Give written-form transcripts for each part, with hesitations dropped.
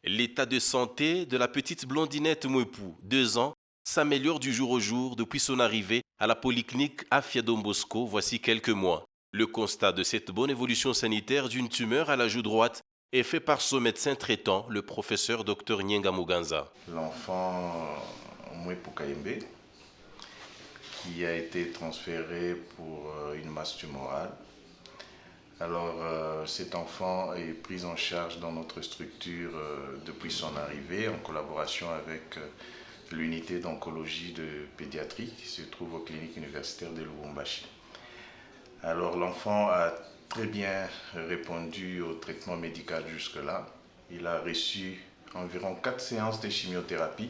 L'état de santé de la petite blondinette Mwepou, 2 ans, s'améliore du jour au jour depuis son arrivée à la polyclinique Afia Don Bosco voici quelques mois. Le constat de cette bonne évolution sanitaire d'une tumeur à la joue droite est fait par son médecin traitant, le professeur Dr Nyenga Muganza. L'enfant Mwepou Kaimbe, qui a été transféré pour une masse tumorale. Alors cet enfant est pris en charge dans notre structure depuis son arrivée en collaboration avec l'unité d'oncologie de pédiatrie qui se trouve aux cliniques universitaires de Lubumbashi. Alors l'enfant a très bien répondu au traitement médical jusque-là. Il a reçu environ 4 séances de chimiothérapie.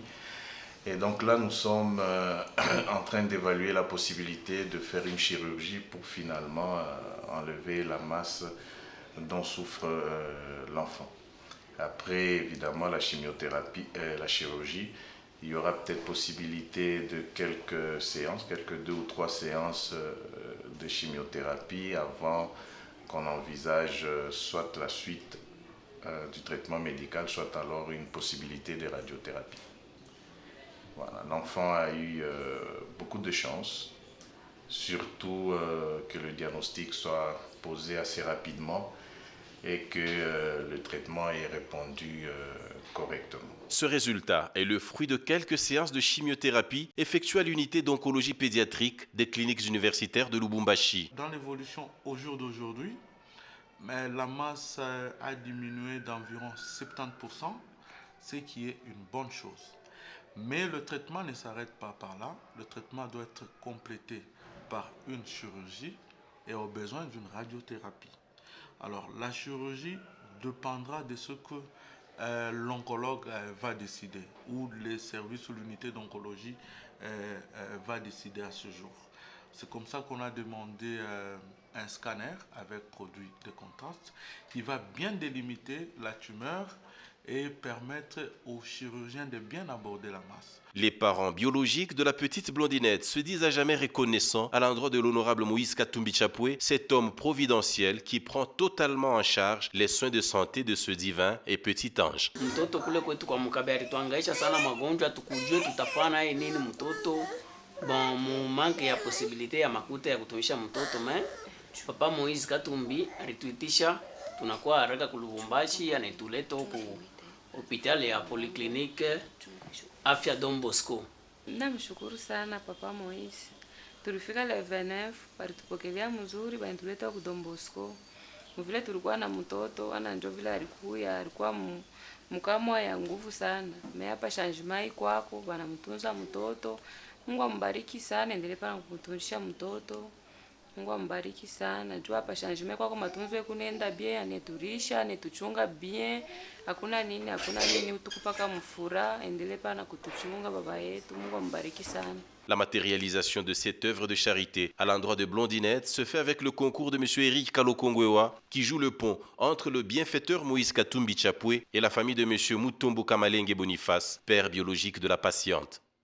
Et donc là, nous sommes en train d'évaluer la possibilité de faire une chirurgie pour finalement enlever la masse dont souffre l'enfant. Après, évidemment, la chimiothérapie, la chirurgie, il y aura peut-être possibilité de quelques séances, quelques 2 ou 3 séances de chimiothérapie avant qu'on envisage soit la suite du traitement médical, soit alors une possibilité de radiothérapie. Voilà, l'enfant a eu beaucoup de chance, surtout que le diagnostic soit posé assez rapidement et que le traitement ait répondu correctement. Ce résultat est le fruit de quelques séances de chimiothérapie effectuées à l'unité d'oncologie pédiatrique des cliniques universitaires de Lubumbashi. Dans l'évolution au jour d'aujourd'hui, mais la masse a diminué d'environ 70%, ce qui est une bonne chose. Mais le traitement ne s'arrête pas par là. Le traitement doit être complété par une chirurgie et au besoin d'une radiothérapie. Alors la chirurgie dépendra de ce que l'oncologue va décider ou les services ou l'unité d'oncologie va décider à ce jour. C'est comme ça qu'on a demandé un scanner avec produit de contraste qui va bien délimiter la tumeur et permettre aux chirurgiens de bien aborder la masse. Les parents biologiques de la petite blondinette se disent à jamais reconnaissants à l'endroit de l'honorable Moïse Katumbi Chapwe, cet homme providentiel qui prend totalement en charge les soins de santé de ce divin et petit ange. Mtoto kule kwetu kwa Mukabe alituhangaisha sana magonjwa, tukujue tutafanya naye nini mtoto. Bon, mu manque ya posibilite ya makuta ya kutumisha mtoto Papa Moïse Katumbi alituitisha tunakuwa haraka kulubumbashi anaituleta huku hospitali ya polyclinique Afya Don Bosco. Namshukuru sana Papa Moïse. Tulifika le 29, walitupokelea mzuri, banituleta huku Don Bosco. Mvile tulikuwa na mtoto, ana ndio vile alikuwa mkamwa ya nguvu sana. Hapa changement kwako, wanamtunza mtoto. Mungu ambariki sana, endelee pana kutunzisha mtoto. Mungu ambariki sana. Jua hapa changement kwako matunzo yako nenda bien, aneturisha, anetuchunga bien. Hakuna nini utukupaka mfura, endelee pana kutuchunga baba yetu. Mungu ambariki sana. La matérialisation de cette œuvre de charité à l'endroit de Blondinette se fait avec le concours de M. Eric Kalokongwewa qui joue le pont entre le bienfaiteur Moïse Katumbi Chapwe et la famille de M. Mutombo Kamalenge Boniface, père biologique de la patiente.